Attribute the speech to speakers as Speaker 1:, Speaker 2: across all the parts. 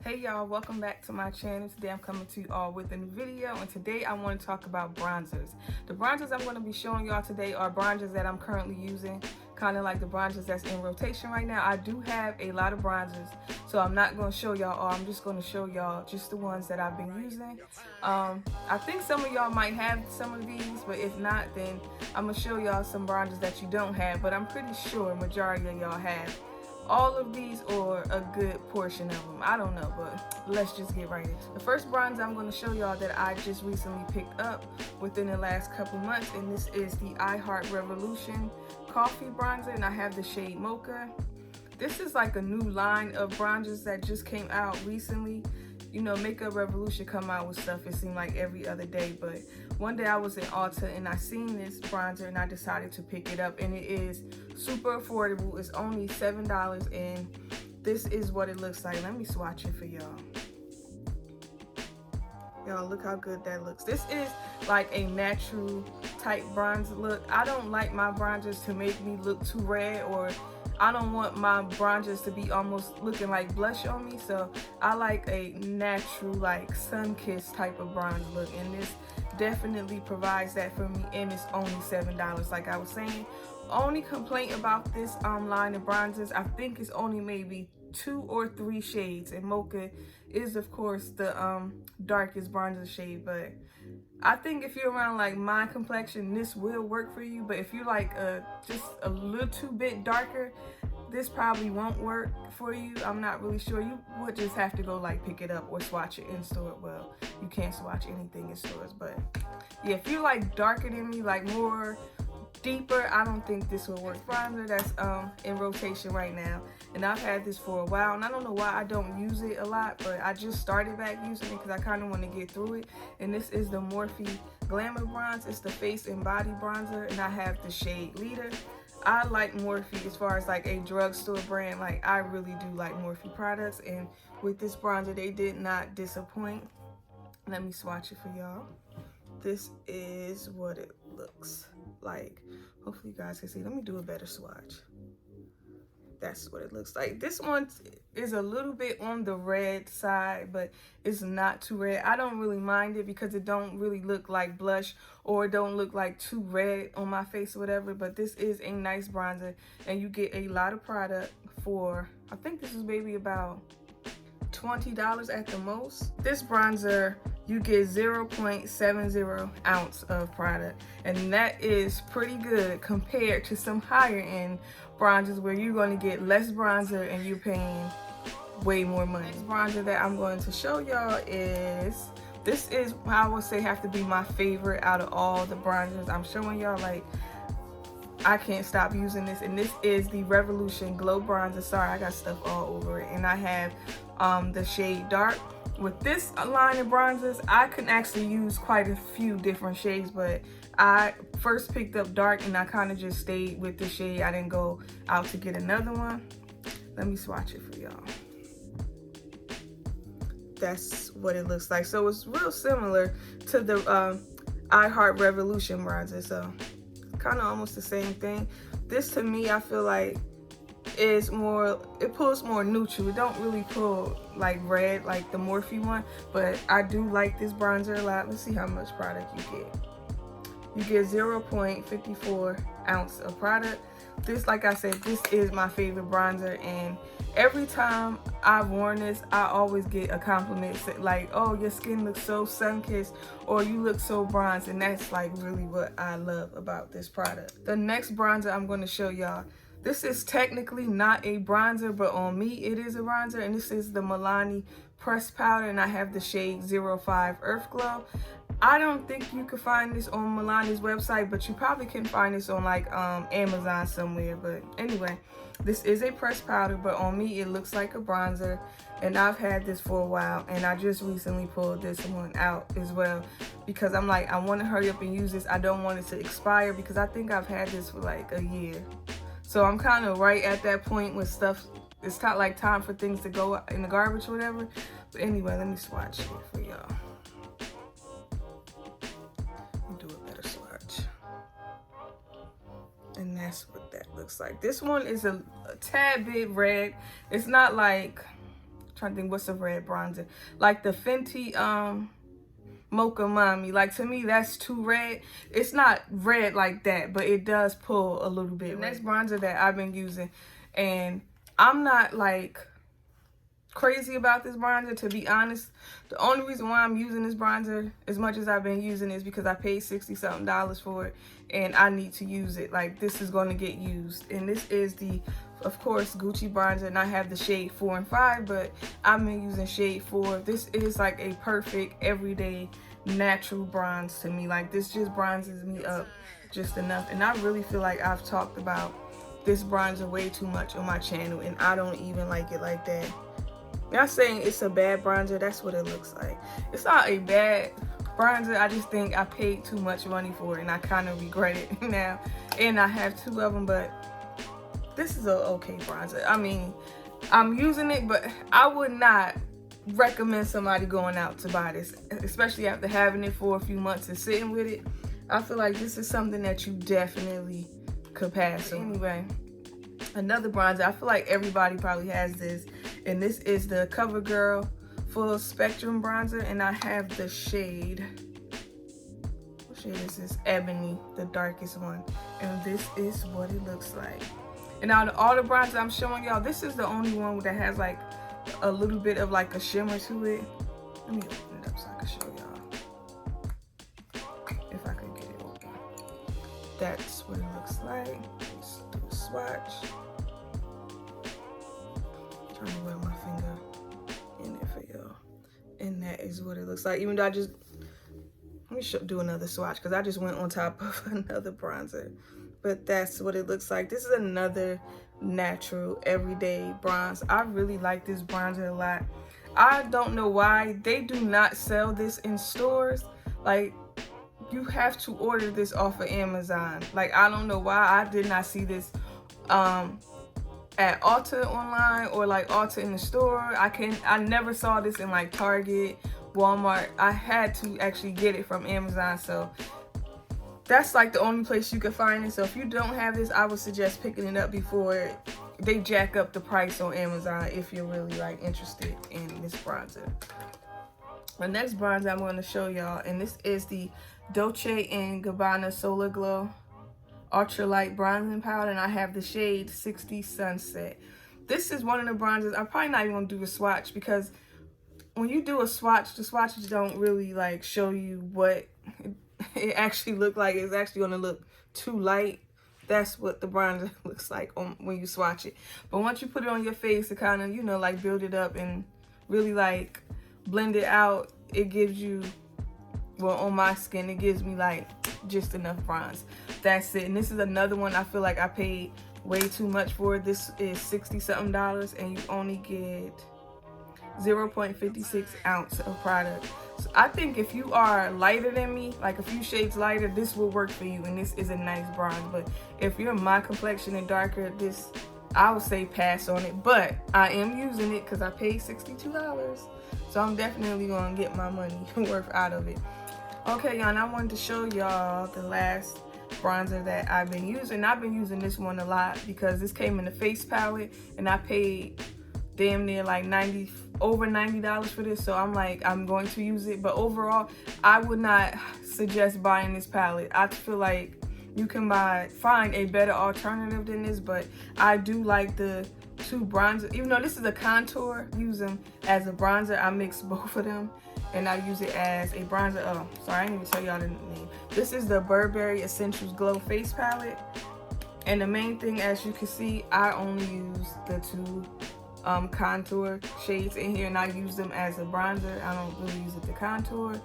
Speaker 1: Hey y'all, welcome back to my channel. Today I'm coming to you all with a new video, and today I want to talk about bronzers. The bronzers I'm going to be showing y'all today are bronzers that I'm currently using, kind of like the bronzers that's in rotation right now. I do have a lot of bronzers, so I'm not going to show y'all all. I'm just going to show y'all just the ones that I've been using. I think some of y'all might have some of these, but if not, then I'm going to show y'all some bronzers that you don't have, but I'm pretty sure majority of y'all have all of these or a good portion of them. I don't know, but let's just get right into it. The first bronzer I'm going to show y'all that I just recently picked up within the last couple months, and this is the I Heart Revolution Coffee Bronzer, and I have the shade Mocha. This is like a new line of bronzers that just came out recently. You know, Makeup Revolution come out with stuff, it seemed like every other day, but one day I was in Ulta and I seen this bronzer and I decided to pick it up, and it is super affordable. It's only $7, and this is what it looks like. Let me swatch it for y'all. Y'all, look how good that looks. This is like a natural type bronze look. I don't like my bronzers to make me look too red, or I don't want my bronzers to be almost looking like blush on me, so I like a natural, like sun-kissed type of bronze look, and this definitely provides that for me, and it's only $7. Like I was saying, only complaint about this line of bronzers, I think it's only maybe 2 or 3 shades, and Mocha is of course the darkest bronzer shade, but I think if you're around like my complexion, this will work for you. But if you're like just a little bit darker, this probably won't work for you. I'm not really sure. You would just have to go like pick it up or swatch it in store. Well, you can't swatch anything in stores, but yeah, if you're like darker than me, like more deeper, I don't think this will work. Bronzer that's in rotation right now, and I've had this for a while, and I don't know why I don't use it a lot, but I just started back using it because I kind of want to get through it. And this is the Morphe Glamour Bronze. It's the face and body bronzer, and I have the shade Leader. I like Morphe as far as like a drugstore brand. Like, I really do like Morphe products, and with this bronzer they did not disappoint. Let me swatch it for y'all. This is what it looks like. Hopefully you guys can see. Let me do a better swatch. That's what it looks like. This one is a little bit on the red side, but it's not too red. I don't really mind it because it don't really look like blush, or it don't look like too red on my face or whatever. But this is a nice bronzer, and you get a lot of product for, I think this is maybe about $20 at the most. This bronzer, you get 0.70 ounce of product, and that is pretty good compared to some higher end bronzers where you're going to get less bronzer and you're paying way more money. Next bronzer that I'm going to show y'all is, this is, I would say, have to be my favorite out of all the bronzers I'm showing y'all. Like, I can't stop using this, and this is the Revolution Glow Bronzer. Sorry, I got stuff all over it, and I have the shade Dark. With this line of bronzers, I can actually use quite a few different shades, but I first picked up Dark and I kind of just stayed with the shade. I didn't go out to get another one. Let me swatch it for y'all. That's what it looks like. So it's real similar to the I Heart Revolution bronzer, so kind of almost the same thing. This, to me, I feel like is more, it pulls more neutral. It don't really pull like red like the Morphe one, but I do like this bronzer a lot. Let's see how much product you get. You get 0.54 ounce of product. This, like I said, this is my favorite bronzer, and every time I've worn this, I always get a compliment like, oh, your skin looks so sun-kissed, or you look so bronzed, and that's like really what I love about this product. The next bronzer I'm going to show y'all, this is technically not a bronzer, but on me it is a bronzer, and this is the Milani pressed powder, and I have the shade 05 Earth Glow. I don't think you could find this on Milani's website, but you probably can find this on like Amazon somewhere. But anyway, this is a pressed powder, but on me it looks like a bronzer, and I've had this for a while, and I just recently pulled this one out as well because I'm like, I want to hurry up and use this. I don't want it to expire because I think I've had this for like a year. So I'm kind of right at that point with stuff. It's not like time for things to go in the garbage or whatever. But anyway, let me swatch it for y'all. Do a better swatch. And that's what that looks like. This one is a tad bit red. It's not like trying to think what's a red bronzer. Like the Fenty Mocha Mommy. Like, to me, that's too red. It's not red like that, but it does pull a little bit. The next bronzer that I've been using, and I'm not like crazy about this bronzer, to be honest. The only reason why I'm using this bronzer as much as I've been using it is because I paid $60-something for it, and I need to use it. Like, this is going to get used. And this is the, of course, Gucci bronzer, and I have the shade 4 and 5, but I've been using shade 4. This is like a perfect everyday natural bronze to me. Like, this just bronzes me up just enough. And I really feel like I've talked about this bronzer way too much on my channel, and I don't even like it like that. Not saying it's a bad bronzer, that's what it looks like. It's not a bad bronzer, I just think I paid too much money for it, and I kind of regret it now. And I have 2 of them, but this is a okay bronzer. I mean, I'm using it, but I would not recommend somebody going out to buy this, especially after having it for a few months and sitting with it. I feel like this is something that you definitely could pass on. Anyway, another bronzer, I feel like everybody probably has this, and this is the CoverGirl Full Spectrum Bronzer, and I have the shade, what shade is this? Ebony, the darkest one, and this is what it looks like. And out of all the bronzers I'm showing y'all, this is the only one that has like a little bit of like a shimmer to it. Let me open it up so I can show y'all, if I can get it open. That's what it looks like. Let's do a swatch. Trying to rub my finger in there for y'all, and that is what it looks like. Even though I just, let me do another swatch because I just went on top of another bronzer, but that's what it looks like. This is another natural everyday bronze. I really like this bronzer a lot. I don't know why they do not sell this in stores. Like, you have to order this off of Amazon. Like, I don't know why I did not see this at Ulta online, or like Ulta in the store. I never saw this in like Target, Walmart. I had to actually get it from Amazon, so that's like the only place you can find it. So if you don't have this, I would suggest picking it up before they jack up the price on Amazon if you're really like interested in this bronzer. The next bronzer I'm going to show y'all, and this is the Dolce Gabbana Solar Glow Ultralight Bronzing Powder, and I have the shade 60 Sunset. This is one of the bronzers. I'm probably not even going to do a swatch, because when you do a swatch, the swatches don't really like show you what it actually look like. It's actually going to look too light. That's what the bronzer looks like when you swatch it. But once you put it on your face to kind of, you know, like build it up and really like blend it out, it gives you, well, on my skin, it gives me like just enough bronze. That's it. And this is another one I feel like I paid way too much for. This is $60-something, and you only get 0.56 ounce of product. So I think if you are lighter than me, like a few shades lighter, this will work for you, and this is a nice bronze. But if you're my complexion and darker, this, I would say pass on it. But I am using it because I paid $62, so I'm definitely gonna get my money worth out of it. Okay, y'all, and I wanted to show y'all the last bronzer that I've been using. I've been using this one a lot because this came in the face palette, and I paid damn near like over $90 for this, so I'm like, I'm going to use it. But overall, I would not suggest buying this palette. I feel like you can find a better alternative than this, but I do like the 2 bronzers. Even though this is a contour, use them as a bronzer. I mix both of them, and I use it as a bronzer. Oh, sorry, I didn't even tell y'all the name. This is the Burberry Essentials Glow Face Palette, and the main thing, as you can see, I only use the 2 contour shades in here, and I use them as a bronzer. I don't really use it to contour.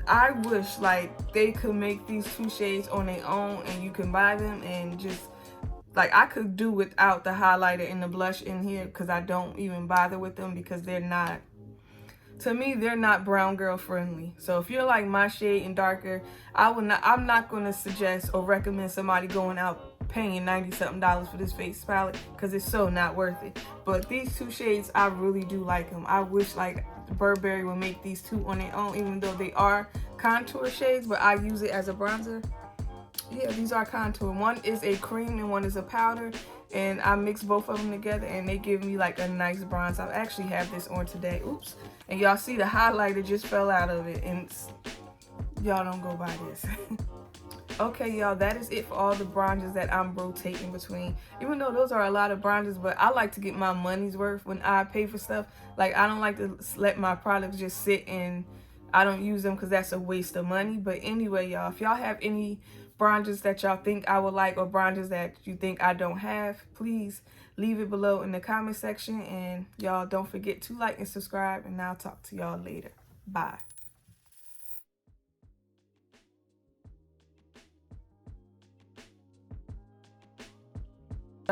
Speaker 1: I wish like they could make these 2 shades on their own, and you can buy them, and just like I could do without the highlighter and the blush in here, because I don't even bother with them, because they're not, to me, they're not brown girl friendly. So if you're like my shade and darker, I'm not going to suggest or recommend somebody going out paying $90-something for this face palette, because it's so not worth it. But these 2 shades, I really do like them. I wish like Burberry would make these 2 on their own, even though they are contour shades, but I use it as a bronzer. yeah, these are contour. One is a cream and one is a powder, and I mix both of them together and they give me like a nice bronze. I actually have this on today. Oops. And y'all see the highlighter just fell out of it, and y'all don't go buy this. Okay, y'all, that is it for all the bronzers that I'm rotating between. Even though those are a lot of bronzers, but I like to get my money's worth when I pay for stuff. Like, I don't like to let my products just sit and I don't use them because that's a waste of money. But anyway, y'all, if y'all have any bronzers that y'all think I would like or bronzers that you think I don't have, please leave it below in the comment section. And y'all don't forget to like and subscribe, and I'll talk to y'all later. Bye.